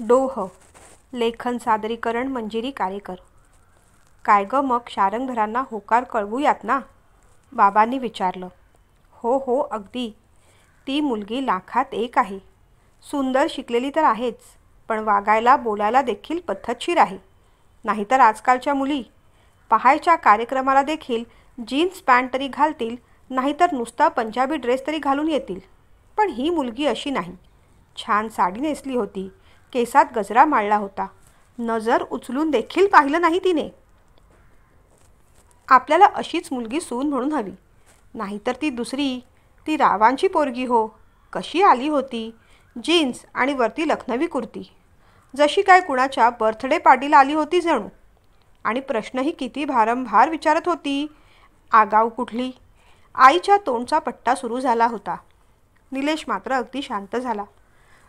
डोह लेखन सादरीकरण मंजिरी कारेकर। काय ग मग शारंगधरांना होकार कळवूयात ना? बाबांनी विचारलं. हो हो अगदी. ती मुलगी लाखात एक आहे. सुंदर शिकलेली तर आहेच, पण वागायला बोलायला देखील पद्धतशीर आहे. नाहीतर आजकालच्या मुली पहायच्या कार्यक्रमाला देखील जीन्स पॅन्ट तरी घालतील, नाहीतर नुसता पंजाबी ड्रेस तरी घालून येतील. पण ही मुलगी अशी नाही. छान साडी नेसली होती, केसात गजरा माळला होता. नजर उचलून देखील पाहिलं नाही तिने. आपल्याला अशीच मुलगी सून म्हणून हवी. नाहीतर ती दुसरी, ती रावांची पोरगी हो. कशी आली होती, जीन्स आणि वरती लखनवी कुर्ती, जशी काय कुणाच्या बर्थडे पार्टीला आली होती जणू. आणि प्रश्नही किती भारंभार विचारत होती. आगाऊ कुठली. आईच्या तोंडचा पट्टा सुरू झाला होता. निलेश मात्र अगदी शांत झाला.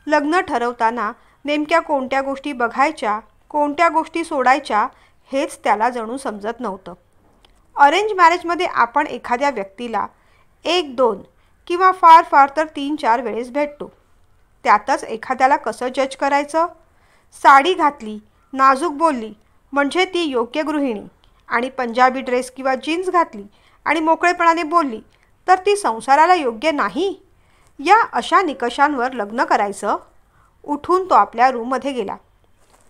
लग्न ठरवताना नेमक्या कोणत्या गोष्टी बघायच्या, कोणत्या गोष्टी सोडायच्या हेच त्याला जणू समजत नव्हतं. अरेंज मॅरेजमध्ये आपण एखाद्या व्यक्तीला 1-2 किंवा फार फार तर 3-4 वेळेस भेटतो. त्यातच एखाद्याला कसं जज करायचं? साडी घातली, नाजूक बोलली म्हणजे ती योग्य गृहिणी, आणि पंजाबी ड्रेस किंवा जीन्स घातली आणि मोकळेपणाने बोलली तर ती संसाराला योग्य नाही. या अशा निकषांवर लग्न करायचं. उठून तो आपल्या रूममध्ये गेला.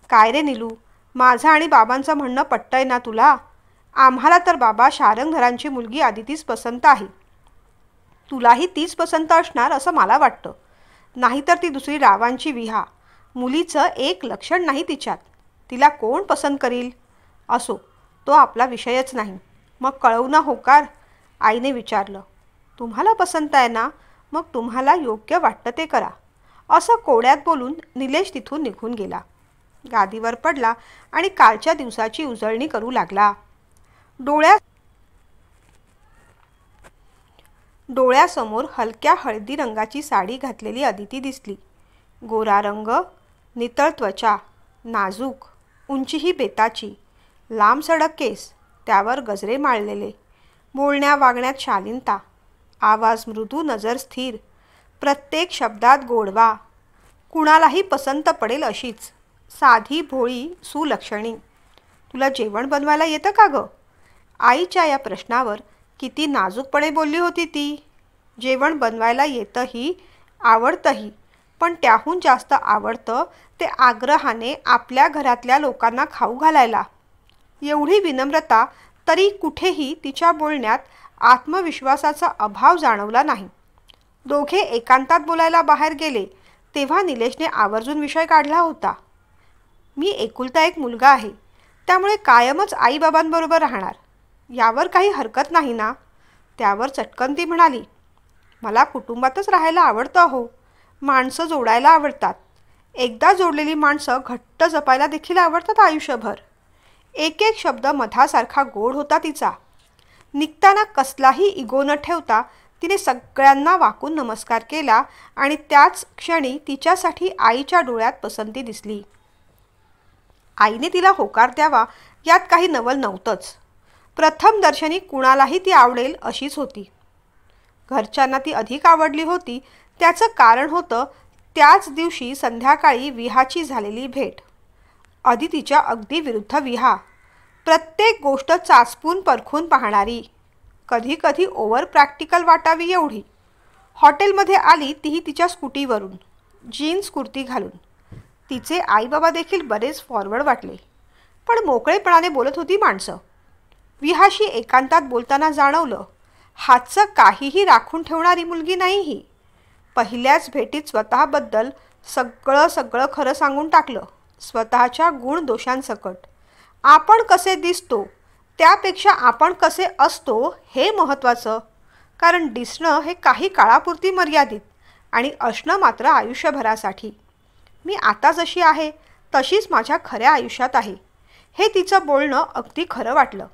काय रे नीलू, माझं आणि बाबांचं म्हणणं पटतंय ना तुला? आम्हाला तर बाबा शारंगधरांची मुलगी अदितीच पसंत आहे. तुलाही तीच पसंत असणार असं मला वाटतं. नाहीतर ती दुसरी रावांची विहा. मुलीचं एक लक्षण नाही तिच्यात. तिला कोण पसंत करील? असो, तो आपला विषयच नाही. मग कळवू ना होकार? आईने विचारलं. तुम्हाला पसंत आहे ना, मग तुम्हाला योग्य वाटतं ते करा, असं कोड्यात बोलून निलेश तिथून निघून गेला. गादीवर पडला आणि कालच्या दिवसाची उजळणी करू लागला. डोळ्यासमोर हलक्या हळदी रंगाची साडी घातलेली अदिती दिसली. गोरा रंग, नितळ त्वचा, नाजूक, उंचीही बेताची, लांब सडक केस, त्यावर गजरे माळलेले, बोलण्या वागण्यात शालीनता, आवाज मृदू, नजर स्थिर, प्रत्येक शब्दात गोडवा. कुणालाही पसंत पडेल अशीच. साधी भोळी सुलक्षणी. तुला जेवण बनवायला येतं का गं? आईच्या या प्रश्नावर किती नाजूकपणे बोलली होती ती. जेवण बनवायला येतंही, आवडतंही, पण त्याहून जास्त आवडतं ते आग्रहाने आपल्या घरातल्या लोकांना खाऊ घालायला. एवढी विनम्रता तरी कुठेही तिच्या बोलण्यात आत्मविश्वासाचा अभाव जाणवला नाही. दोघे एकांतात बोलायला बाहेर गेले तेव्हा निलेशने आवर्जून विषय काढला होता. मी एकुलता एक मुलगा आहे, त्यामुळे कायमच आईबाबांबरोबर राहणार. यावर काही हरकत नाही ना? त्यावर चटकन ती म्हणाली. मला कुटुंबातच राहायला आवडतं हो. माणसं जोडायला आवडतात. एकदा जोडलेली माणसं घट्ट जपायला देखील आवडतात आयुष्यभर. एक एक शब्द मधासारखा गोड होता तिचा. निघताना कसलाही इगो न ठेवता तिने सगळ्यांना वाकून नमस्कार केला आणि त्याच क्षणी तिच्यासाठी आईच्या डोळ्यात पसंती दिसली. आईने तिला होकार द्यावा यात काही नवल नव्हतंच. प्रथम दर्शनी कुणालाही ती आवडेल अशीच होती. घरच्यांना ती अधिक आवडली होती. त्याचं कारण होतं त्याच दिवशी संध्याकाळी विहाची झालेली भेट. अदितीच्या अगदी विरुद्ध विहा. प्रत्येक गोष्ट चाचपून परखून पाहणारी, कधी कधी ओव्हर प्रॅक्टिकल वाटावी एवढी. हॉटेलमध्ये आली तीही तिच्या स्कूटीवरून, जीन्स कुर्ती घालून. तिचे आईबाबा देखील बरेच फॉरवर्ड वाटले, पण मोकळेपणाने बोलत होती माणसं. विहाशी एकांतात बोलताना जाणवलं, हातचं काहीही राखून ठेवणारी मुलगी नाही ही. पहिल्याच भेटीत स्वतःबद्दल सगळं खरं सांगून टाकलं. स्वतःच्या गुण दोषांसकट. आपण कसे दिसतो त्यापेक्षा आपण कसे असतो हे महत्त्वाचं. कारण दिसणं हे काही काळापुरती मर्यादित आणि असणं मात्र आयुष्यभरासाठी. मी आता जशी आहे तशीच माझ्या खऱ्या आयुष्यात आहे, हे तिचं बोलणं अगदी खरं वाटलं.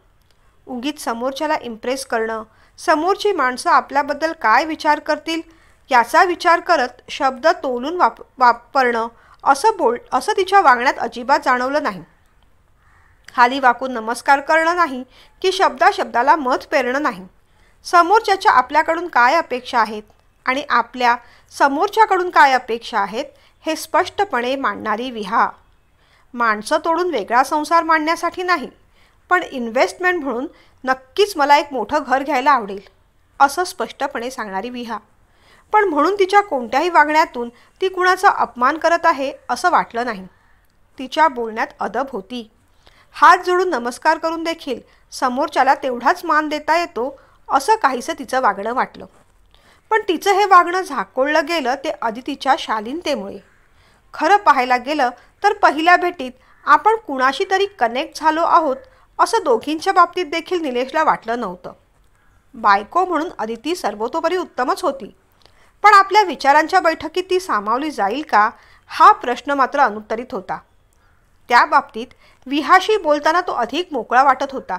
उगीच समोरच्याला इम्प्रेस करणं, समोरची माणसं आपल्याबद्दल काय विचार करतील याचा विचार करत शब्द तोलून वापरणं असं तिच्या वागण्यात अजिबात जाणवलं नाही. खाली वाकून नमस्कार करणं नाही की शब्दाला मत पेरणं नाही. समोरच्याच्या आपल्याकडून काय अपेक्षा आहेत आणि आपल्या समोरच्याकडून काय अपेक्षा आहेत हे स्पष्टपणे मांडणारी विहा. माणसं तोडून वेगळा संसार मांडण्यासाठी नाही, पण इन्व्हेस्टमेंट म्हणून नक्कीच मला एक मोठं घर घ्यायला आवडेल, असं स्पष्टपणे सांगणारी विहा. पण म्हणून तिच्या कोणत्याही वागण्यातून ती कुणाचा अपमान करत आहे असं वाटलं नाही. तिच्या बोलण्यात अदब होती. हात जोडून नमस्कार करून देखील समोरच्याला तेवढाच मान देता येतो असं काहीसं तिचं वागणं वाटलं. पण तिचं हे वागणं झाकोळलं गेलं ते अदितीच्या शालीनतेमुळे. खरं पाहायला गेलं तर पहिल्या भेटीत आपण कुणाशी तरी कनेक्ट झालो आहोत असं दोघींच्या बाबतीत देखील निलेशला वाटलं नव्हतं. बायको म्हणून अदिती सर्वतोपरी उत्तमच होती, पण आपल्या विचारांच्या बैठकीत ती सामावली जाईल का हा प्रश्न मात्र अनुत्तरित होता. त्या बाबतीत विहाशी बोलताना तो अधिक मोकळा वाटत होता.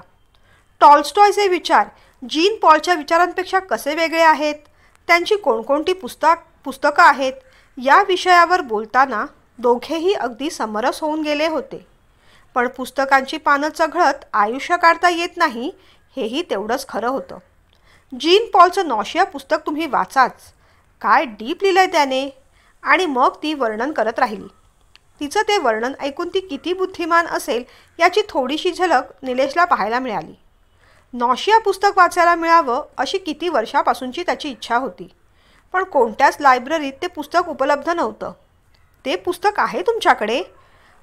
टॉल्स्टॉयचे विचार जीन पॉलच्या विचारांपेक्षा कसे वेगळे आहेत, त्यांची कोणकोणती पुस्तकं आहेत या विषयावर बोलताना दोघेही अगदी समरस होऊन गेले होते. पण पुस्तकांची पानं चघळत आयुष्य काढता येत नाही हेही तेवढंच खरं होतं. जीन पॉलचं नॉशिया पुस्तक तुम्ही वाचाच, काय डीप लिहिलंय त्याने. आणि मग ती वर्णन करत राहिली. तिचं ते वर्णन ऐकून ती किती बुद्धिमान असेल याची थोडीशी झलक निलेशला पाहायला मिळाली. नॉशिया पुस्तक वाचायला मिळावं अशी किती वर्षापासूनची त्याची इच्छा होती, पण कोणत्याच लायब्ररीत ते पुस्तक उपलब्ध नव्हतं. ते पुस्तक आहे तुमच्याकडे?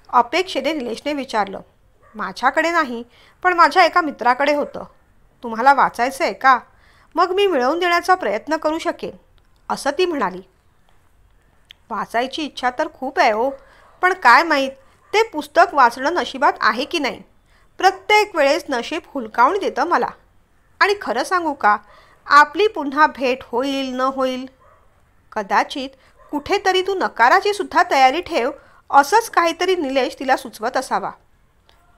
अपेक्षेने निलेशने विचारलं. माझ्याकडे नाही, पण माझ्या एका मित्राकडे होतं. तुम्हाला वाचायचं आहे का? मग मी मिळवून देण्याचा प्रयत्न करू शकेन, असं ती म्हणाली. वाचायची इच्छा तर खूप आहे हो, पण काय माहीत ते पुस्तक वाचणं नशिबात आहे की नाही. प्रत्येक वेळेस नशीब हुलकावणी देतं मला. आणि खरं सांगू का, आपली पुन्हा भेट होईल न होईल. कदाचित कुठेतरी तू नकाराची सुद्धा तयारी ठेव, असंच काहीतरी निलेश तिला सुचवत असावा.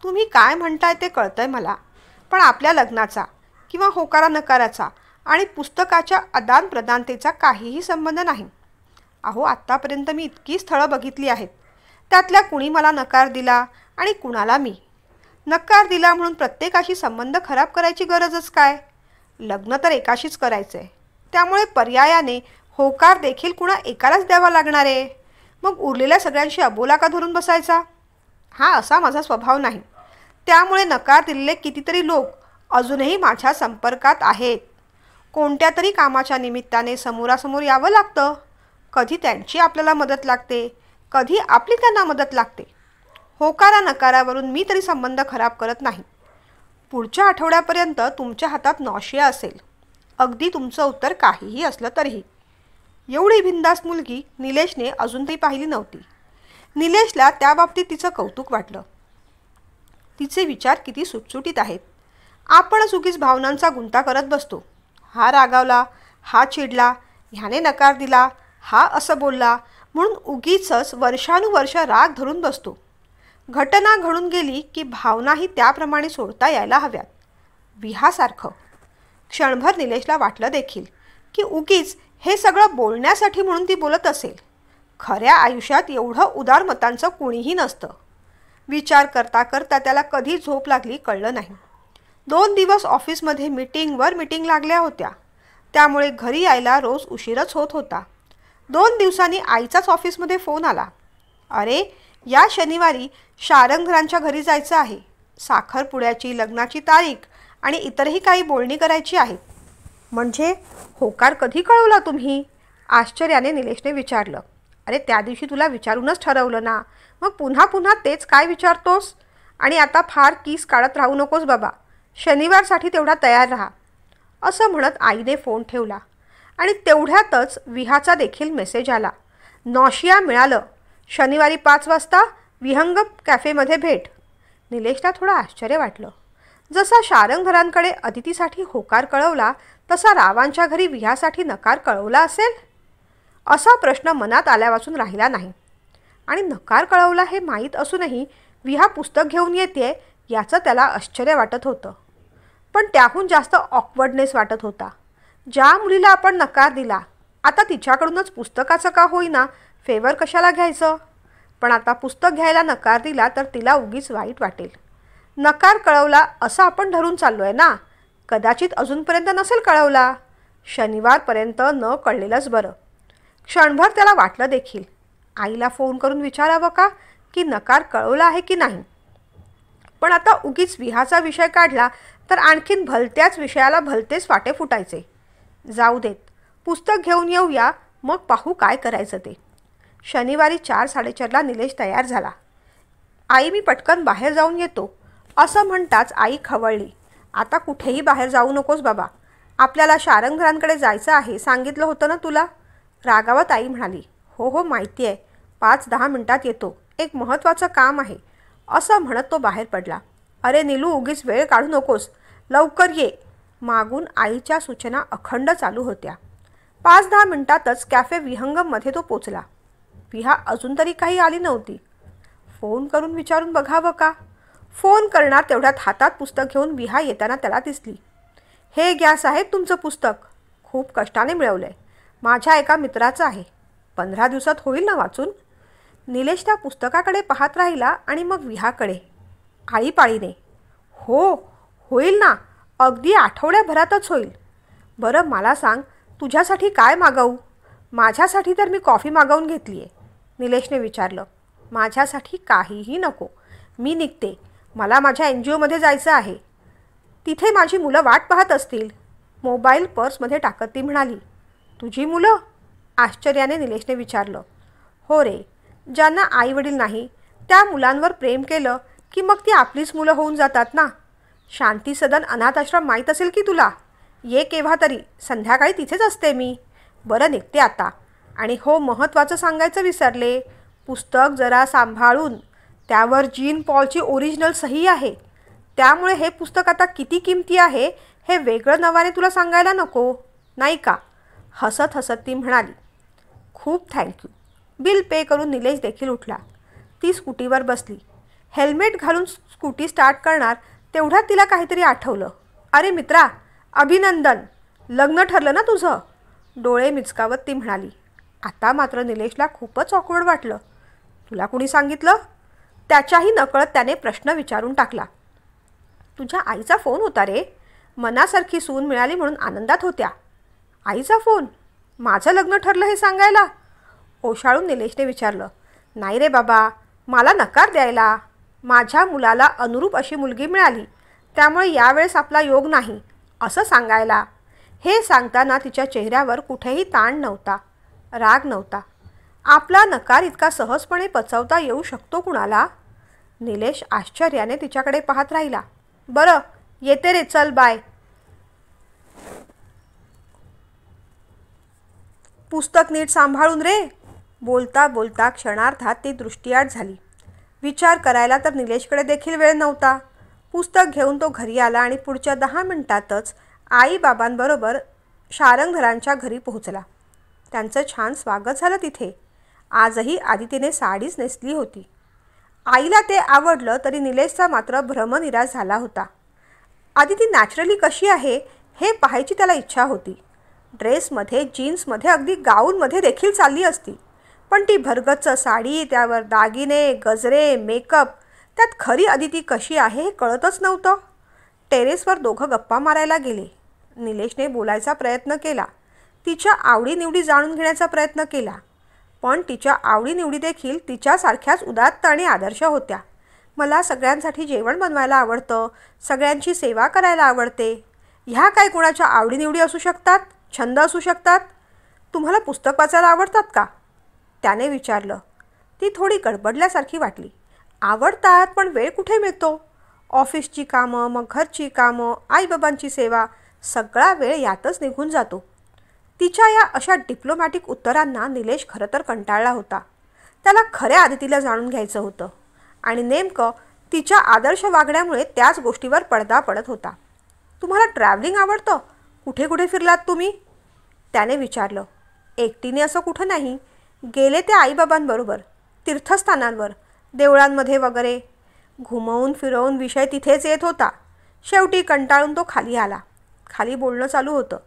तुम्ही काय म्हणताय ते कळतंय मला, पण आपल्या लग्नाचा किंवा होकारा नकाराचा आणि पुस्तकाच्या आदानप्रदानतेचा काहीही संबंध नाही. अहो, आत्तापर्यंत मी इतकी स्थळं बघितली आहेत, त्यातल्या कुणी मला नकार दिला आणि कुणाला मी. नकार दिला म्हणून प्रत्येकाशी संबंध खराब करायची गरजच काय? लग्न तर एकाशीच करायचं आहे, त्यामुळे पर्यायाने होकार देखील कुणा एकालाच द्यावा लागणार आहे. मग उरलेल्या सगळ्यांशी अबोला का धरून बसायचा? हा असा माझा स्वभाव नाही. त्यामुळे नकार दिलेले कितीतरी लोक अजूनही माझ्या संपर्कात आहेत. कोणत्या तरी कामाच्या निमित्ताने समोरासमोर यावं लागतं. कधी त्यांची आपल्याला मदत लागते, कधी आपली त्यांना मदत लागते. होकारा नकारावरून मी तरी संबंध खराब करत नाही. पुढच्या आठवड्यापर्यंत तुमच्या हातात नॉशिया असेल, अगदी तुमचं उत्तर काहीही असलं तरीही. एवढी बिनधास्त मुलगी निलेशने अजून तरी पाहिली नव्हती. निलेशला त्या बाबतीत तिचं कौतुक वाटलं. तिचे विचार किती सुटसुटीत आहेत. आपणच उगीच भावनांचा गुंता करत बसतो. हा रागावला, हा चिडला, ह्याने नकार दिला, हा असं बोलला म्हणून उगीचच वर्षानुवर्ष राग धरून बसतो. घटना घडून गेली की भावनाही त्याप्रमाणे सोडता यायला हव्यात. विहासारखं. क्षणभर निलेशला वाटलं देखील की उगीच हे सगळं बोलण्यासाठी म्हणून ती बोलत असेल. खऱ्या आयुष्यात एवढं उदार मतांचं कुणीही नसतं. विचार करता करता त्याला कधी झोप लागली कळलं नाही. 2 दिवस ऑफिसमध्ये मीटिंगवर मीटिंग लागल्या होत्या, त्यामुळे घरी यायला रोज उशीरच होत होता. 2 दिवसांनी आईचाच ऑफिसमध्ये फोन आला. अरे, या शनिवारी शारंगधरांच्या घरी जायचं आहे. साखरपुड्याची, लग्नाची तारीख आणि इतरही काही बोलणी करायची आहेत. म्हणजे होकार कधी कळवला तुम्ही? आश्चर्याने निलेशने विचारलं. अरे, त्या दिवशी तुला विचारूनच ठरवलं ना, मग पुन्हा पुन्हा तेच काय विचारतोस? आणि आता फार कीस काढत राहू नकोस बाबा, शनिवारसाठी तेवढा तयार राहा, असं म्हणत आईने फोन ठेवला. आणि तेवढ्यातच विहाचा देखील मेसेज आला. नॉशिया मिळालं, शनिवारी 5 वाजता विहंग कॅफेमध्ये भेट. निलेशला थोडं आश्चर्य वाटलं. जसा शारंगधरांकडे अदितीसाठी होकार कळवला तसा रावांच्या घरी विहासाठी नकार कळवला असेल, असा प्रश्न मनात आल्यापासून राहिला नाही. आणि नकार कळवला हे माहीत असूनही विहा पुस्तक घेऊन येते याचं त्याला आश्चर्य वाटत होतं. पण त्याहून जास्त ऑकवर्डनेस वाटत होता. ज्या मुलीला आपण नकार दिला, आता तिच्याकडूनच पुस्तकाचं का होईना फेवर कशाला घ्यायचं? पण आता पुस्तक घ्यायला नकार दिला तर तिला उगीच वाईट वाटेल. नकार कळवला असं आपण धरून चाललो आहे ना, कदाचित अजूनपर्यंत नसेल कळवला. शनिवारपर्यंत न कळलेलंच बरं. क्षणभर त्याला वाटलं देखील, आईला फोन करून विचारावं का की नकार कळवला आहे की नाही. पण आता उगीच विहाचा विषय काढला तर आणखीन भलत्याच विषयाला भलतेच फाटे फुटायचे. जाऊ देत, पुस्तक घेऊन येऊया, मग पाहू काय करायचं ते. शनिवारी 4:30ला निलेश तयार झाला. आई मी पटकन बाहेर जाऊन येतो असं म्हणताच आई खवळली. आता कुठेही बाहेर जाऊ नकोस बाबा, आपल्याला शारंगधरांकडे जायचं आहे, सांगितलं होतं ना तुला. रागावत आई म्हणाली. हो हो माहिती आहे, 5-10 मिनिटात येतो, एक महत्त्वाचं काम आहे असं म्हणत तो बाहेर पडला. अरे नीलू, उगीच वेळ काढू नकोस, लवकर ये. मागून आईच्या सूचना अखंड चालू होत्या. 5-10 मिनिटातच कॅफे विहंगममध्ये तो पोचला. विहा अजून तरी काही आली नव्हती. फोन करून विचारून बघावं का. फोन करणार तेवढ्यात हातात पुस्तक घेऊन विहा येताना त्याला दिसली. हे घ्या साहेब तुमचं पुस्तक, खूप कष्टाने मिळवलं आहे, माझ्या एका मित्राचं आहे, 15 दिवसात होईल ना वाचून. निलेश त्या पुस्तकाकडे पाहत राहिला आणि मग विहाकडे आळीपाळीने. हो होईल ना, अगदी आठवड्याभरातच होईल. बरं मला सांग, तुझ्यासाठी काय मागवू. माझ्यासाठी तर मी कॉफी मागवून घेतली आहे. निलेशने विचारलं. माझ्यासाठी काहीही नको, मी निघते, मला माझ्या NGOमध्ये जायचं आहे, तिथे माझी मुलं वाट पाहत असतील. मोबाईल पर्समध्ये टाकत ती म्हणाली. तुझी मुलं. आश्चर्याने निलेशने विचारलं. हो रे, ज्यांना आईवडील नाही त्या मुलांवर प्रेम केलं की मग ती आपलीच मुलं होऊन जातात ना. शांती सदन अनाथ आश्रम माहीत असेल की तुला. ये केव्हा तरी, संध्याकाळी तिथेच असते मी. बरं निघते आता. आणि हो, महत्त्वाचं सांगायचं विसरले, पुस्तक जरा सांभाळून, त्यावर जीन पॉलची ओरिजिनल सही आहे, त्यामुळे हे पुस्तक आता किती किमती आहे हे वेगळं नवाने तुला सांगायला नको, नाही का. हसत हसत ती म्हणाली. खूप थँक्यू. बिल पे करून निलेश देखील उठला. ती स्कूटीवर बसली. हेल्मेट घालून स्कूटी स्टार्ट करणार तेवढ्यात तिला काहीतरी आठवलं. अरे मित्रा, अभिनंदन, लग्न ठरलं ना तुझं. डोळे मिचकावत ती म्हणाली. आता मात्र निलेशला खूपच ऑकवर्ड वाटलं. तुला कुणी सांगितलं. त्याच्याही नकळत त्याने प्रश्न विचारून टाकला. तुझ्या आईचा फोन होता रे, मनासारखी सून मिळाली म्हणून आनंदात होत्या. आईचा फोन, माझं लग्न ठरलं हे सांगायला. ओशाळून निलेशने विचारलं. नाही रे बाबा, मला नकार द्यायला. माझ्या मुलाला अनुरूप अशी मुलगी मिळाली, त्यामुळे यावेळेस आपला योग नाही असं सांगायला. हे सांगताना तिच्या चेहऱ्यावर कुठेही ताण नव्हता, राग नव्हता. आपला नकार इतका सहजपणे पचवता येऊ शकतो कुणाला. निलेश आश्चर्याने तिच्याकडे पाहत राहिला. बरं येते रे, चल बाय. पुस्तक नीट सांभाळून रे. बोलता बोलता क्षणार्धात ती दृष्टीआड झाली. विचार करायला तर निलेशकडे देखील वेळ नव्हता. पुस्तक घेऊन तो घरी आला आणि पुढच्या 10 मिनिटातच आईबाबांबरोबर शारंगधरांच्या घरी पोहोचला. त्यांचं छान स्वागत झालं तिथे. आजही आदितीने साडीच नेसली होती. आईला ते आवडलं तरी निलेशचा मात्र भ्रमनिरास झाला होता. आदिती नॅचरली कशी आहे हे पाहायची त्याला इच्छा होती. ड्रेसमध्ये, जीन्समध्ये, अगदी गाऊनमध्ये देखील चालली असती, पण ती भरगच्च साडी, त्यावर दागिने, गजरे, मेकअप, त्यात खरी आदिती कशी आहे हे कळतच नव्हतं. टेरेसवर दोघं गप्पा मारायला गेले. निलेशने बोलायचा प्रयत्न केला, तिच्या आवडीनिवडी जाणून घेण्याचा प्रयत्न केला, पण तिच्या आवडीनिवडी देखील तिच्यासारख्याच उदात्त आणि आदर्श होत्या. मला सगळ्यांसाठी जेवण बनवायला आवडतं, सगळ्यांची सेवा करायला आवडते. ह्या काय कोणाच्या आवडीनिवडी असू शकतात, छंद असू शकतात. तुम्हाला पुस्तक वाचायला आवडतात का, त्याने विचारलं. ती थोडी गडबडल्यासारखी वाटली. आवडतात, पण वेळ कुठे मिळतो. ऑफिसची कामं, मग घरची कामं, आईबाबांची सेवा, सगळा वेळ यातच निघून जातो. तिच्या या अशा डिप्लोमॅटिक उत्तरांना निलेश खरं तर कंटाळला होता. त्याला खऱ्या आदितीला जाणून घ्यायचं होतं आणि नेमकं तिच्या आदर्श वागण्यामुळे त्याच गोष्टीवर पडदा पडत होता. तुम्हाला ट्रॅव्हलिंग आवडतं, कुठे कुठे फिरलात तुम्ही, त्याने विचारलं. एकटीने असं कुठं नाही, गेले ते आईबाबांबरोबर, तीर्थस्थानांवर, देवळांमध्ये वगैरे. घुमवून फिरवून विषय तिथेच येत होता. शेवटी कंटाळून तो खाली आला. खाली बोलणं चालू होतं.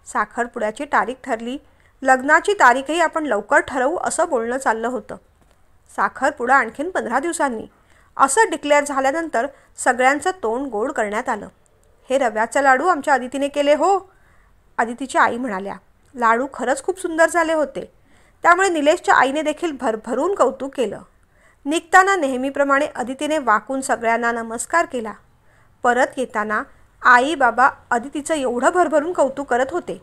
साखरपुड्याची तारीख ठरली, लग्नाची तारीखही आपण लवकर ठरवू असं बोलणं चाललं होतं. साखरपुडा आणखीन 15 दिवसांनी असं डिक्लेअर झाल्यानंतर सगळ्यांचं तोंड गोड करण्यात आलं. हे रव्याचे लाडू आमच्या आदितीने केले हो, आदितीच्या आई म्हणाल्या. लाडू खरंच खूप सुंदर झाले होते. त्यामुळे निलेशच्या आईने देखील भरभरून कौतुक केलं. निघताना नेहमीप्रमाणे अदितीने वाकून सगळ्यांना नमस्कार केला. परत येताना आई बाबा अदितीचं एवढं भरभरून कौतुक करत होते.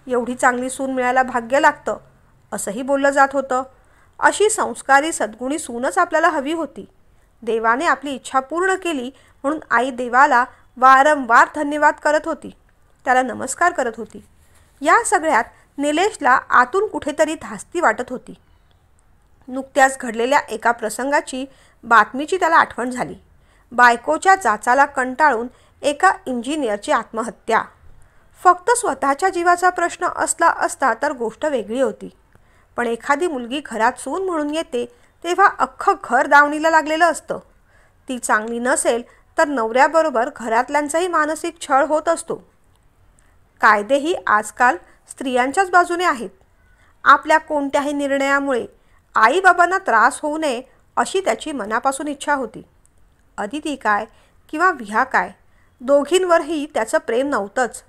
एवढी चांगली सून मिळायला भाग्य लागतं असंही बोललं जात होतं. अशी संस्कारी सद्गुणी सूनच आपल्याला हवी होती. देवाने आपली इच्छा पूर्ण केली म्हणून आई देवाला वारंवार धन्यवाद करत होती, त्याला नमस्कार करत होती. या सगळ्यात निलेशला आतून कुठेतरी धास्ती वाटत होती. नुकत्याच घडलेल्या एका प्रसंगाची बातमीची त्याला आठवण झाली. बायकोच्या जाचाला कंटाळून एका इंजिनियरची आत्महत्या. फक्त स्वतःच्या जीवाचा प्रश्न असला असता तर गोष्ट वेगळी होती. पण एखादी मुलगी घरात सून म्हणून येते तेव्हा अख्खं घर दावणीला लागलेलं असतं. ती चांगली नसेल तर नवऱ्याबरोबर घरातल्यांचाही मानसिक छळ होत असतो. कायदेही आजकाल स्त्रियांच्याच बाजूने आहेत. आपल्या कोणत्याही निर्णयामुळे आईबाबांना त्रास होऊ नये अशी त्याची मनापासून इच्छा होती. अदिती काय किंवा विहा काय, दोघींवरही त्याचं प्रेम नव्हतंच.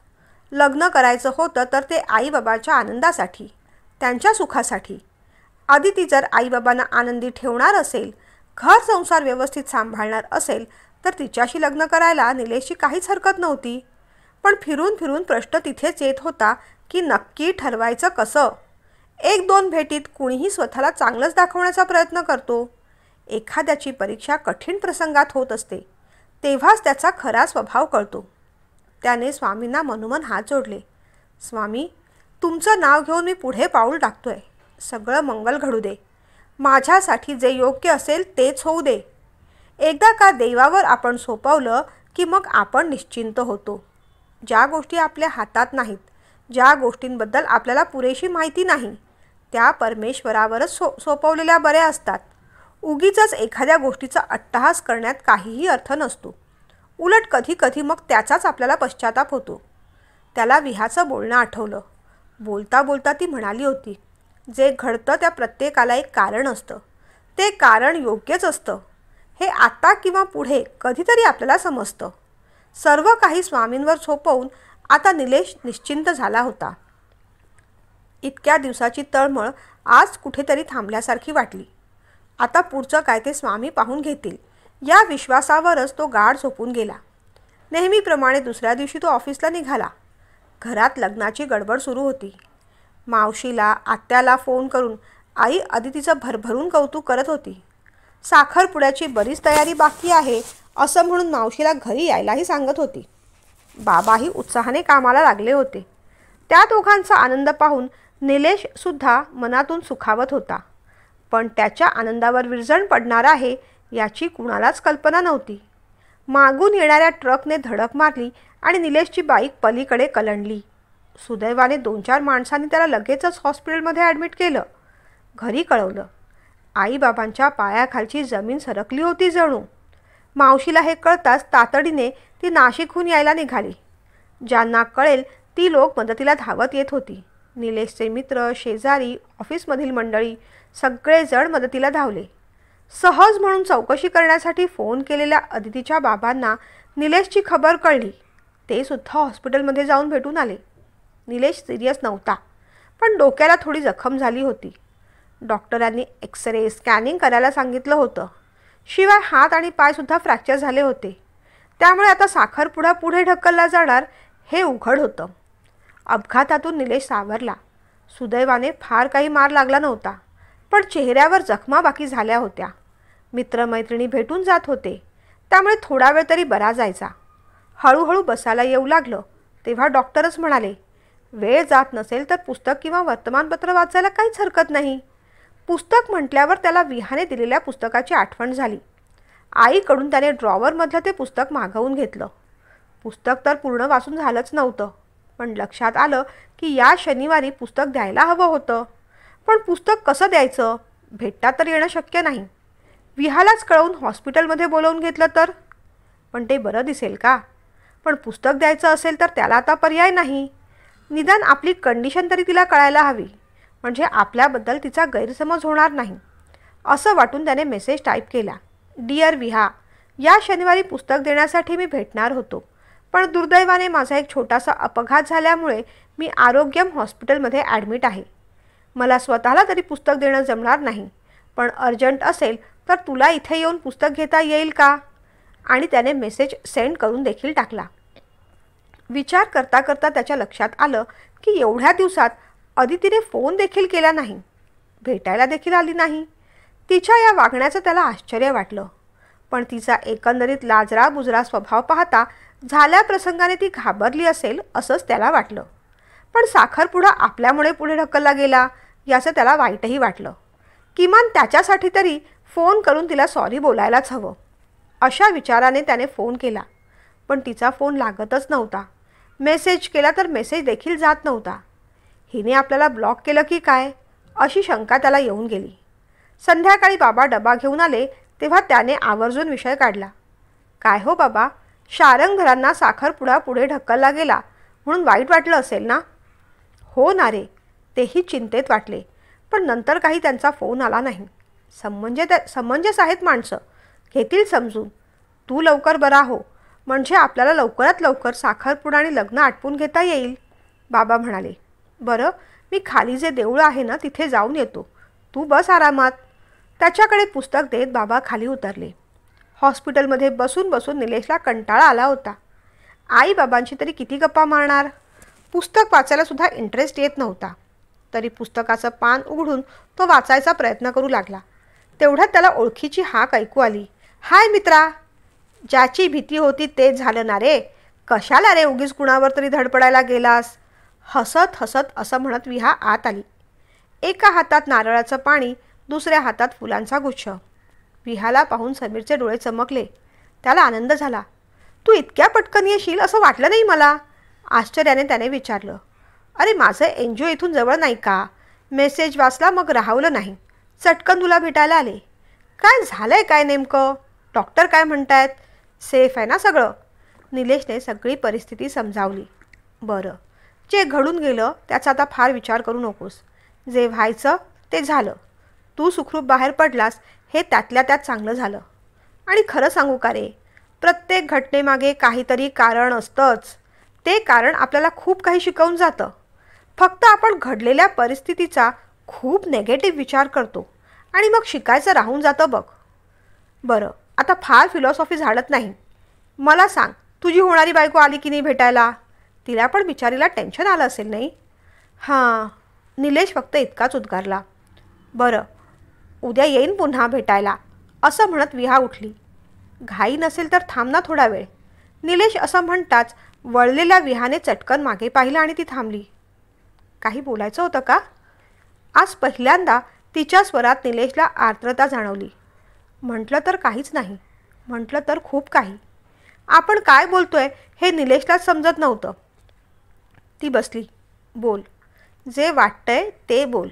लग्न करायचं होतं तर ते आईबाबाच्या आनंदासाठी, त्यांच्या सुखासाठी. अदिती जर आईबाबांना आनंदी ठेवणार असेल, घर संसार व्यवस्थित सांभाळणार असेल तर तिच्याशी लग्न करायला निलेशची काहीच हरकत नव्हती. पण फिरून फिरून प्रश्न तिथेच येत होता की नक्की ठरवायचं कसं. एक दोन भेटीत कुणीही स्वतःला चांगलंच दाखवण्याचा प्रयत्न करतो. एखाद्याची परीक्षा कठीण प्रसंगात होत असते तेव्हाच त्याचा खरा स्वभाव कळतो. त्याने स्वामींना मनोमन हात जोडले. स्वामी, तुमचं नाव घेऊन मी पुढे पाऊल टाकतोय. सगळं मंगल घडू दे. माझ्यासाठी जे योग्य असेल तेच होऊ दे. एकदा का देवावर आपण सोपवलं की मग आपण निश्चिंत होतो. ज्या गोष्टी आपल्या हातात नाहीत, ज्या गोष्टींबद्दल आपल्याला पुरेशी माहिती नाही, त्या परमेश्वरावरच सोपवलेल्या बऱ्या असतात. उगीचच एखाद्या गोष्टीचा अट्टहास करण्यात काहीही अर्थ नसतो. उलट कधी कधी मग त्याचाच आपल्याला पश्चाताप होतो. त्याला विहाचं बोलणं आठवलं. बोलता बोलता ती म्हणाली होती, जे घडतं त्या प्रत्येकाला एक कारण असतं. ते कारण योग्यच असतं. हे आता किंवा पुढे कधीतरी आपल्याला समजतं. सर्व काही स्वामींवर सोपवून आता निलेश निश्चिंत झाला होता. इतक्या दिवसाची तळमळ आज कुठेतरी थांबल्यासारखी वाटली. आता पुढचं काय ते स्वामी पाहून घेतील या विश्वासावरच तो गाढ झोपून गेला. नेहमीप्रमाणे दुसऱ्या दिवशी तो ऑफिसला निघाला. घरात लग्नाची गडबड सुरू होती. मावशीला, आत्याला फोन करून आई अदितीचं भरभरून कौतुक करत होती. साखरपुड्याची बरीच तयारी बाकी आहे असं म्हणून मावशीला घरी यायलाही सांगत होती. बाबाही उत्साहाने कामाला लागले होते. त्या दोघांचा आनंद पाहून निलेशसुद्धा मनातून सुखावत होता. पण त्याच्या आनंदावर विरजण पडणार आहे याची कुणालाच कल्पना नव्हती. मागून येणाऱ्या ट्रकने धडक मारली आणि निलेशची बाईक पलीकडे कलंडली. सुदैवाने 2-4 माणसांनी त्याला लगेचच हॉस्पिटलमध्ये ॲडमिट केलं. घरी कळवलं. आईबाबांच्या पायाखालची जमीन सरकली होती जणू. मावशीला हे कळताच तातडीने ती नाशिकहून यायला निघाली. ज्यांना कळेल ती लोक मदतीला धावत येत होती. निलेशचे मित्र, शेजारी, ऑफिसमधील मंडळी सगळेजण मदतीला धावले. सहज म्हणून चौकशी करण्यासाठी फोन केलेल्या अदितीच्या बाबांना निलेशची खबर कळली. ते सुद्धा हॉस्पिटलमध्ये जाऊन भेटून आले. निलेश सिरियस नव्हता, पण डोक्याला थोडी जखम झाली होती. डॉक्टरांनी एक्सरे, स्कॅनिंग करायला सांगितलं होतं. शिवाय हात आणि पायसुद्धा फ्रॅक्चर झाले होते. त्यामुळे आता साखरपुडा पुढे ढकलला जाणार हे उघड होतं. अपघातातून निलेश सावरला. सुदैवाने फार काही मार लागला नव्हता, पण चेहऱ्यावर जखमा बाकी झाल्या होत्या. मित्रमैत्रिणी भेटून जात होते, त्यामुळे थोडा वेळ तरी बरा जायचा. हळूहळू बसायला येऊ लागलं तेव्हा डॉक्टरच म्हणाले, वेळ जात नसेल तर पुस्तक किंवा वर्तमानपत्र वाचायला काहीच हरकत नाही. पुस्तक म्हटल्यावर त्याला विहाने दिलेल्या पुस्तकाची आठवण झाली. आईकडून त्याने ड्रॉवरमधलं ते पुस्तक मागवून घेतलं. पुस्तक तर पूर्ण वाचून झालंच नव्हतं, पण लक्षात आलं की या शनिवारी पुस्तक द्यायला हवं होतं. पण पुस्तक कसं द्यायचं, भेटता तर येणं शक्य नाही. विहालाच कळवून हॉस्पिटलमध्ये बोलवून घेतलं तर, पण ते बरं दिसेल का. पण पुस्तक द्यायचं असेल तर त्याला आता पर्याय नाही. निदान आपली कंडिशन तरी तिला कळायला हवी, म्हणजे आपल्याबद्दल तिचा गैरसमज होणार नाही. असं वाटून त्याने मेसेज टाईप केला, डिअर विहा, या शनिवारी पुस्तक देण्यासाठी मी भेटणार होतो, पण दुर्दैवाने माझा एक छोटासा अपघात झाल्यामुळे मी आरोग्यम हॉस्पिटलमध्ये ॲडमिट आहे. मला स्वतःला तरी पुस्तक देणं जमणार नाही, पण अर्जंट असेल तर तुला इथे येऊन पुस्तक घेता येईल का? आणि त्याने मेसेज सेंड करून देखील टाकला. विचार करता करता त्याच्या लक्षात आलं की एवढ्या दिवसात अदितीने फोन देखील केला नाही, भेटायला देखील आली नाही. तिच्या या वागण्याचं त्याला आश्चर्य वाटलं, पण तिचा एकंदरीत लाजरा बुजरा स्वभाव पाहता झाल्या प्रसंगाने ती घाबरली असेल असंच त्याला वाटलं. पण साखरपुडा आपल्यामुळे पुढे ढकलला गेला याचं त्याला वाईटही वाटलं. किमान त्याच्यासाठी तरी फोन करून तिला सॉरी बोलायलाच हवं. अशा विचाराने त्याने फोन केला, पण तिचा फोन लागतच नव्हता. मेसेज केला तर मेसेज देखील जात नव्हता. हिने आपल्याला ब्लॉक केलं की काय अशी शंका त्याला येऊन गेली. संध्याकाळी बाबा डबा घेऊन आले तेव्हा त्याने आवर्जून विषय काढला. काय हो बाबा, शारंगधरांना साखरपुडा पुढे ढकलला गेला म्हणून वाईट वाटलं असेल ना? हो ना रे, तेही चिंतेत वाटले, पण नंतर काही त्यांचा फोन आला नाही. समंजस आहेत माणसं, घेतील समजून. तू लवकर बरा हो, म्हणजे आपल्याला लवकरात लवकर साखरपुडा आणि लग्न आटपून घेता येईल, बाबा म्हणाले. बरं, मी खाली जे देऊळ आहे ना तिथे जाऊन येतो, तू बस आरामात. त्याच्याकडे पुस्तक देत बाबा खाली उतरले. हॉस्पिटलमध्ये बसून बसून निलेशला कंटाळा आला होता. आई बाबांशी तरी किती गप्पा मारणार? पुस्तक वाचायला सुद्धा इंटरेस्ट येत नव्हता. तरी पुस्तकाचं पान उघडून तो वाचायचा प्रयत्न करू लागला. तेवढ्यात त्याला ओळखीची हाक ऐकू आली. हाय मित्रा. ज्याची भीती होती तेच झालं ना रे. कशाला रे उगीच कुणावर तरी धडपडायला गेलास? हसत हसत असं म्हणत विहा आत आली. एका हातात नारळाचं पाणी, दुसऱ्या हातात फुलांचा गुच्छ. विहाला पाहून समीरचे डोळे चमकले. त्याला आनंद झाला. तू इतक्या पटकन येशील असं वाटलं नाही मला, आश्चर्याने त्याने विचारलं. अरे माझं एनजीओ इथून जवळ नाही का? मेसेज वाचला मग राहवलं नाही, चटकन तुला भेटायला आले. काय झालंय काय नेमकं? डॉक्टर काय म्हणतायत? सेफ आहे ना सगळं? निलेशने सगळी परिस्थिती समजावली. बरं, जे घडून गेलं त्याचा आता फार विचार करू नकोस. जे व्हायचं ते झालं. तू सुखरूप बाहेर पडलास हे त्यातल्या त्यात चांगलं झालं. आणि खरं सांगू का रे, प्रत्येक घटनेमागे काहीतरी कारण असतंच. ते कारण आपल्याला खूप काही शिकवून जातं. फक्त आपण घडलेल्या परिस्थितीचा खूप नेगेटिव्ह विचार करतो आणि मग शिकायचं राहून जातं बघ. बरं, आता फार फिलॉसॉफी झाडत नाही. मला सांग, तुझी होणारी बायको आली की नाही भेटायला? तिला पण बिचारीला टेन्शन आलं असेल नाही? हां, निलेश फक्त इतकाच उद्गारला. बरं, उद्या येईन पुन्हा भेटायला, असं म्हणत विहा उठली. घाई नसेल तर थांब ना थोडा वेळ. निलेश असं म्हणताच वळलेल्या विहाने चटकन मागे पाहिलं आणि ती थांबली. काही बोलायचं होतं का? आज पहिल्यांदा तिच्या स्वरात निलेशला आर्द्रता जाणवली. म्हटलं तर काहीच नाही, म्हटलं तर खूप काही. आपण काय बोलतोय हे निलेशलाच समजत नव्हतं. ती बसली. बोल, जे वाटतंय ते बोल,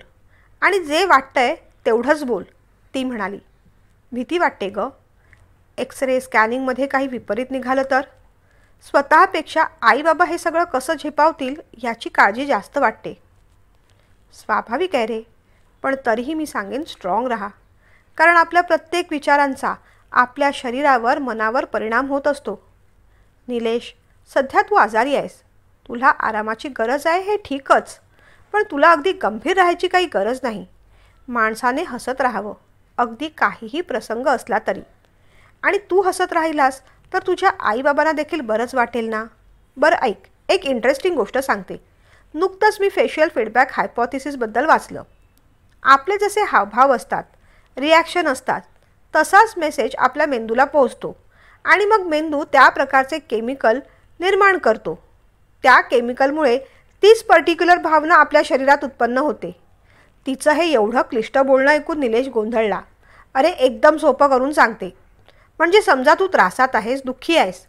आणि जे वाटतंय तेवढंच बोल, ती म्हणाली. भीती वाटते ग. एक्सरे स्कॅनिंगमध्ये काही विपरीत निघालं तर? स्वतःपेक्षा आई बाबा हे सगळं कसं झेपावतील याची काळजी जास्त वाटते. स्वाभाविक आहे रे, पण तरीही मी सांगेन स्ट्रॉंग राहा, कारण आपल्या प्रत्येक विचारांचा आपल्या शरीरावर मनावर परिणाम होत असतो. निलेश, सध्या तू आजारी आहेस, तुला आरामाची गरज आहे हे ठीकच, पण तुला अगदी गंभीर राहायची काही गरज नाही. माणसाने हसत राहावं, अगदी काहीही प्रसंग असला तरी. आणि तू हसत राहिलास तर तुझ्या आईबाबांना देखील बरंच वाटेल ना. बरं ऐक, एक इंटरेस्टिंग गोष्ट सांगते. नुकतंच मी फेशियल फीडबॅक हायपोथिसिसबद्दल वाचलं. आपले जसे हावभाव असतात, रिॲक्शन असतात, तसाच मेसेज आपल्या मेंदूला पोहोचतो आणि मग मेंदू त्या प्रकारचे केमिकल निर्माण करतो. त्या केमिकलमुळे तीच पर्टिक्युलर भावना आपल्या शरीरात उत्पन्न होते. तिचं हे एवढं क्लिष्ट बोलणं ऐकून निलेश गोंधळला. अरे एकदम सोपं करून सांगते. म्हणजे समजा तू त्रासात आहेस, दुःखी आहेस,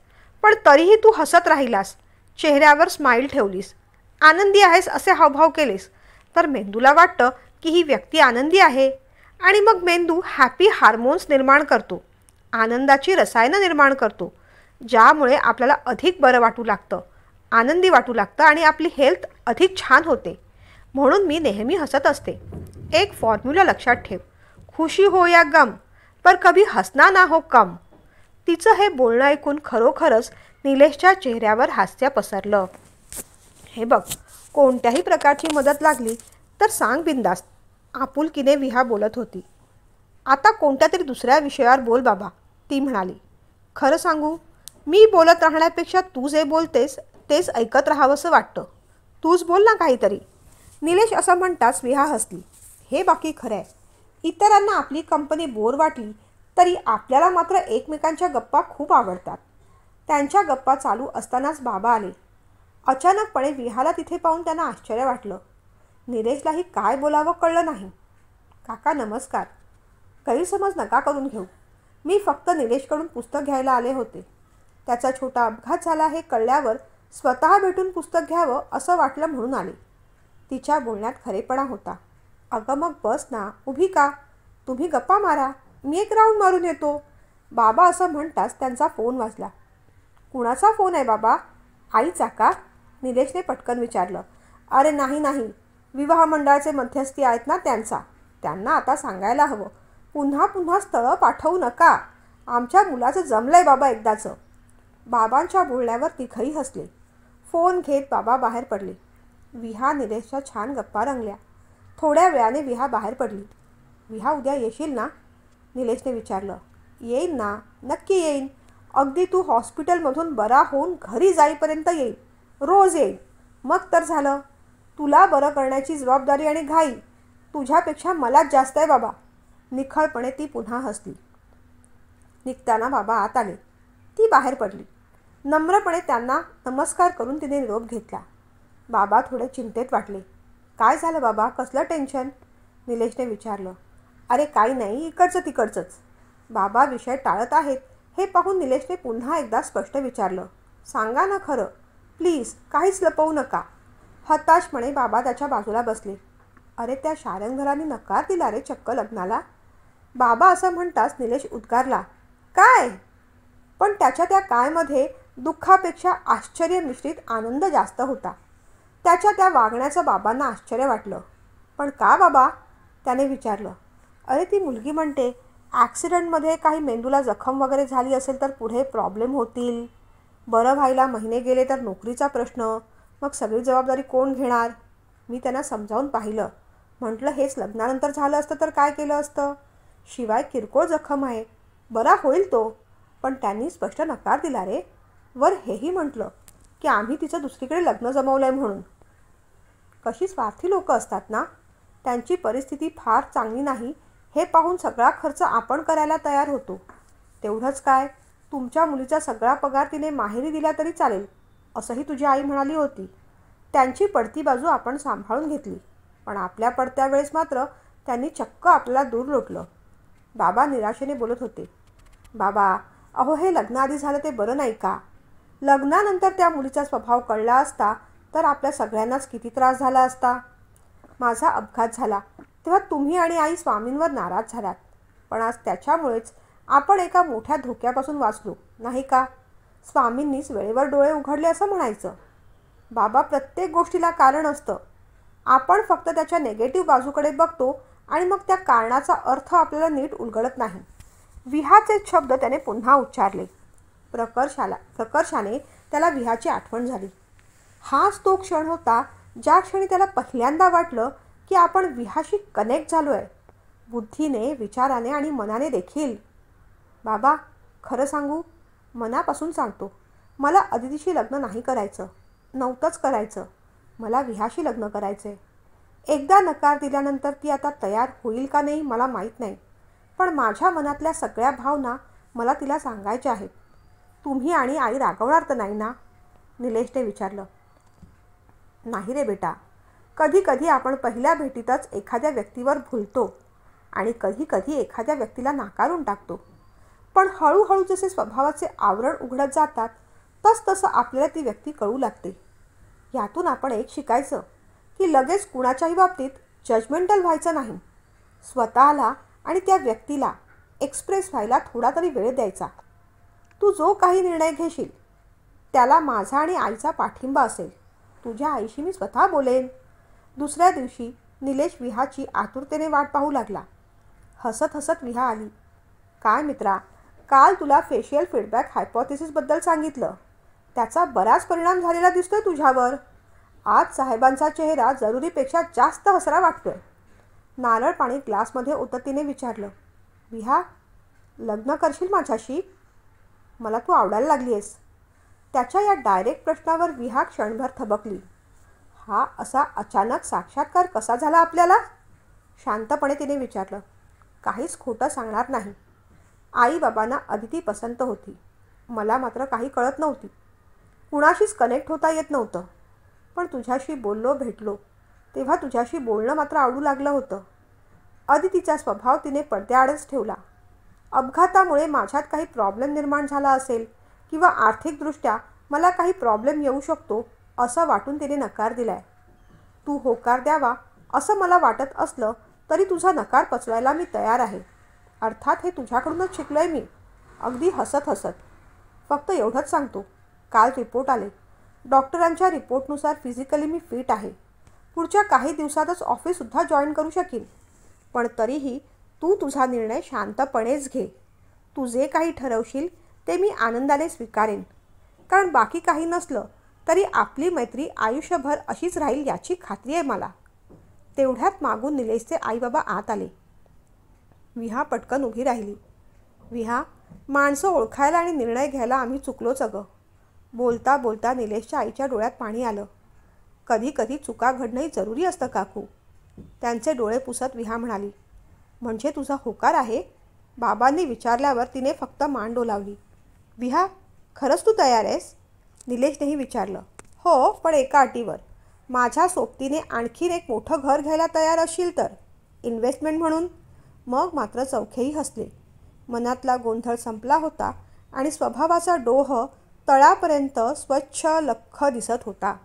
पण तरीही तू हसत राहिलास, चेहऱ्यावर स्माईल ठेवलीस, आनंदी आहेस असे हावभाव केलेस, तर मेंदूला वाटतं की ही व्यक्ती आनंदी आहे आणि मग मेंदू हॅपी हार्मोन्स निर्माण करतो, आनंदाची रसायनं निर्माण करतो, ज्यामुळे आपल्याला अधिक बरं वाटू लागतं, आनंदी वाटू लागतं आणि आपली हेल्थ अधिक छान होते. म्हणून मी नेहमी हसत असते. एक फॉर्म्युला लक्षात ठेव, खुशी हो या गम, पर कभी हसना ना हो कम. तिचं हे बोलणं ऐकून खरोखरच निलेशच्या चेहऱ्यावर हास्य पसरलं. हे बघ, कोणत्याही प्रकारची मदत लागली तर सांग बिंदास्त, आपुलकीने विहा बोलत होती. आता कोणत्या तरी दुसऱ्या विषयावर बोल बाबा, ती म्हणाली. खरं सांगू, मी बोलत राहण्यापेक्षा तू जे बोलतेस तेच ऐकत राहावंसं वाटतं. तूच बोल ना काहीतरी. निलेश असं म्हणताच विहा हसली. हे बाकी खरं आहे. इतरांना आपली कंपनी बोर वाटली तरी आपल्याला मात्र एकमेकांच्या गप्पा खूप आवडतात. त्यांच्या गप्पा चालू असतानाच बाबा आले. अचानकपणे विहाला तिथे पाहून त्यांना आश्चर्य वाटलं. निलेशलाही काय बोलावं कळलं नाही. काका नमस्कार. गैरसमज नका करून घेऊ. मी फक्त निलेशकडून पुस्तक घ्यायला आले होते. त्याचा छोटा अपघात झाला हे कळल्यावर स्वतः भेटून पुस्तक घ्यावं असं वाटलं म्हणून आले. तिच्या बोलण्यात खरेपणा होता. अगं मग बस ना, उभी का? तुम्ही गप्पा मारा, मी एक राऊंड मारून येतो. बाबा असं म्हणताच त्यांचा फोन वाजला. कुणाचा फोन आहे बाबा? आईचा का? निलेशने पटकन विचारलं. अरे नाही, विवाह मंडळाचे मध्यस्थी आहेत ना त्यांचा. त्यांना आता सांगायला हवं, पुन्हा स्थळं पाठवू नका. आमच्या मुलाचं जमलंय बाबा एकदाचं. बाबांच्या बोलण्यावर तिघही हसले. फोन घेत बाबा बाहेर पडले. विहा निलेशच्या छान गप्पा रंगल्या. थोड्या वेळाने विहा बाहेर पडली. विहा उद्या येशील ना? निलेशने विचारलं. येईन ना, नक्की येईन. अगदी तू हॉस्पिटलमधून बरा होऊन घरी जाईपर्यंत येईल. रोज येईल. मग तर झालं. तुला बरं करण्याची जबाबदारी आणि घाई तुझ्यापेक्षा मलाच जास्त आहे बाबा. निखळपणे ती पुन्हा हसली. निघताना बाबा आत आले. ती बाहेर पडली. नम्रपणे त्यांना नमस्कार करून तिने निरोप घेतला. बाबा थोडे चिंतेत वाटले. काय झालं बाबा, कसलं टेन्शन? निलेशने विचारलं. अरे काही नाही, इकडचं तिकडचंच. बाबा विषय टाळत आहेत हे पाहून निलेशने पुन्हा एकदा स्पष्ट विचारलं. सांगा ना खरं, प्लीज, काहीच लपवू नका. हताशपणे बाबा त्याच्या बाजूला बसले. अरे त्या शारंगधरांनी नकार दिला रे चक्क लग्नाला. बाबा असं म्हणताच निलेश उद्गारला. काय? पण त्याच्या त्या कायमध्ये दुःखापेक्षा आश्चर्य मिश्रित आनंद जास्त होता. त्याच्या त्या वागण्याचं बाबांना आश्चर्य वाटलं. पण का बाबा? त्याने विचारलं. अरे ती मुलगी म्हणते ॲक्सिडेंटमध्ये काही मेंदूला जखम वगैरे झाली असेल तर पुढे प्रॉब्लेम होतील. बरं व्हायला महिने गेले तर नोकरीचा प्रश्न, मग सगळी जबाबदारी कोण घेणार? मी त्यांना समजावून पाहिलं. म्हटलं हेच लग्नानंतर झालं असतं तर काय केलं असतं? शिवाय किरकोळ जखम आहे, बरा होईल तो. पण त्यांनी स्पष्ट नकार दिला रे. वर हेही म्हटलं की आम्ही तिचं दुसरीकडे लग्न जमवलं आहे म्हणून. कशी स्वार्थी लोकं असतात ना. त्यांची परिस्थिती फार चांगली नाही हे पाहून सगळा खर्च आपण करायला तयार होतो. तेवढंच काय, तुमच्या मुलीचा सगळा पगार तिने माहेरी दिला तरी चालेल असंही तुझी आई म्हणाली होती. त्यांची पडती बाजू आपण सांभाळून घेतली, पण आपल्या पडत्या वेळेस मात्र त्यांनी चक्क आपल्याला दूर लोटलं. बाबा निराशेने बोलत होते. बाबा अहो, हे लग्नाआधी झालं ते बरं नाही का? लग्नानंतर त्या मुलीचा स्वभाव कळला असता तर आपल्या सगळ्यांनाच किती त्रास झाला असता. माझा अपघात झाला तेव्हा तुम्ही आणि आई स्वामींवर नाराज झालात, पण आज त्याच्यामुळेच आपण एका मोठ्या धोक्यापासून वाचलो नाही का? स्वामींनीच वेळेवर डोळे उघडले असं म्हणायचं. बाबा प्रत्येक गोष्टीला कारण असतं. आपण फक्त त्याच्या नेगेटिव्ह बाजूकडे बघतो आणि मग त्या कारणाचा अर्थ आपल्याला नीट उलगडत नाही. विहाचे शब्द त्याने पुन्हा उच्चारले. प्रकर्षाने त्याला विहाची आठवण झाली. हाच तो क्षण होता ज्या क्षणी त्याला पहिल्यांदा वाटलं की आपण विहाशी कनेक्ट झालो आहे, बुद्धीने, विचाराने आणि मनाने देखील. बाबा खरं सांगू, मनापासून सांगतो, मला अदितीशी लग्न नाही करायचं, नव्हतंच करायचं. मला विहाशी लग्न करायचं आहे. एकदा नकार दिल्यानंतर ती आता तयार होईल का नाही मला माहीत नाही, पण माझ्या मनातल्या सगळ्या भावना मला तिला सांगायच्या आहेत. तुम्ही आणि आई रागवणार तर नाही ना? निलेशने विचारलं. नाही रे बेटा, कधी कधी आपण पहिल्या भेटीतच एखाद्या व्यक्तीवर भुलतो आणि कधी कधी एखाद्या व्यक्तीला नाकारून टाकतो. पण हळूहळू जसे स्वभावाचे आवरण उघडत जातात तसतसं आपल्याला ती व्यक्ती कळू लागते. यातून आपण एक शिकायचं की लगेच कुणाच्याही बाबतीत जजमेंटल व्हायचं नाही. स्वतःला आणि त्या व्यक्तीला एक्सप्रेस व्हायला थोडा तरी वेळ द्यायचा. तू जो काही निर्णय घेशील त्याला माझा आणि आईचा पाठिंबा असेल. तुझ्या आईशी मी स्वतः बोलेन. दुसऱ्या दिवशी निलेश विहाची आतुरतेने वाट पाहू लागला. हसत हसत विहा आली. काय मित्रा, काल तुला फेशियल फीडबॅक हायपोथेसिसबद्दल सांगितलं. त्याचा बराच परिणाम झालेला दिसतोय तुझ्यावर. आज साहेबांचा चेहरा जरुरीपेक्षा जास्त हसरा वाटतोय. नारळ पाणी ग्लासमध्ये ओतत तिने विचारलं, विहा, लग्न करशील माझ्याशी? मला तू आवडायला लागली आहेस. त्याच्या या डायरेक्ट प्रश्नावर विहा क्षणभर थबकली. हा असा अचानक साक्षात्कार कसा झाला आपल्याला? शांतपणे तिने विचारलं. काहीच खोटं सांगणार नाही. आई बाबांना अदिती पसंत होती. मला मात्र काही कळत नव्हती. कुणाशीच कनेक्ट होता येत नव्हतं. पण तुझ्याशी बोललो भेटलो तेव्हा तुझ्याशी बोलणं मात्र आवडू लागलं होतं. अदितीचा स्वभाव तिने पडद्याआडच ठेवला. अपघातामुळे माझ्यात काही प्रॉब्लेम निर्माण झाला असेल किंवा आर्थिकदृष्ट्या मला काही प्रॉब्लेम येऊ शकतो असं वाटून तिने नकार दिलाय. तू होकार द्यावा असं मला वाटत असलं तरी तुझा नकार पचवायला मी तयार आहे. अर्थात हे तुझ्याकडूनच शिकलोय मी. अगदी हसत हसत. फक्त एवढंच सांगतो, काल रिपोर्ट आले. डॉक्टरांच्या रिपोर्टनुसार फिजिकली मी फिट आहे. पुढच्या काही दिवसातच ऑफिससुद्धा जॉईन करू शकीन. पण तरीही तू तुझा निर्णय शांतपणेच घे. तू जे काही ठरवशील ते मी आनंदाने स्वीकारेन. कारण बाकी काही नसलं तरी आपली मैत्री आयुष्यभर अशीच राहील याची खात्री आहे मला. तेवढ्यात मागून निलेशचे आईबाबा आत आले. विहा पटकन उभी राहिली. विहा, माणसं ओळखायला आणि निर्णय घ्यायला आम्ही चुकलोच अगं. बोलता बोलता निलेशच्या आईच्या डोळ्यात पाणी आलं. कधी कधी चुका घडणंही जरुरी असतं काकू. त्यांचे डोळे पुसत विहा म्हणाली. म्हणजे तुझा होकार आहे? बाबांनी विचारल्यावर तिने फक्त मान डोलावली. विहा, खरंच तू तयार आहेस? निलेशनेही विचारलं. हो, पण एका अटीवर. माझ्या सोबतीने आणखीन एक मोठं घर घ्यायला तयार असशील तर. इन्व्हेस्टमेंट म्हणून. मग मात्र चौघेही हसले. मनातला गोंधळ संपला होता आणि स्वभावाचा डोह तळापर्यंत स्वच्छ लख्ख दिसत होता.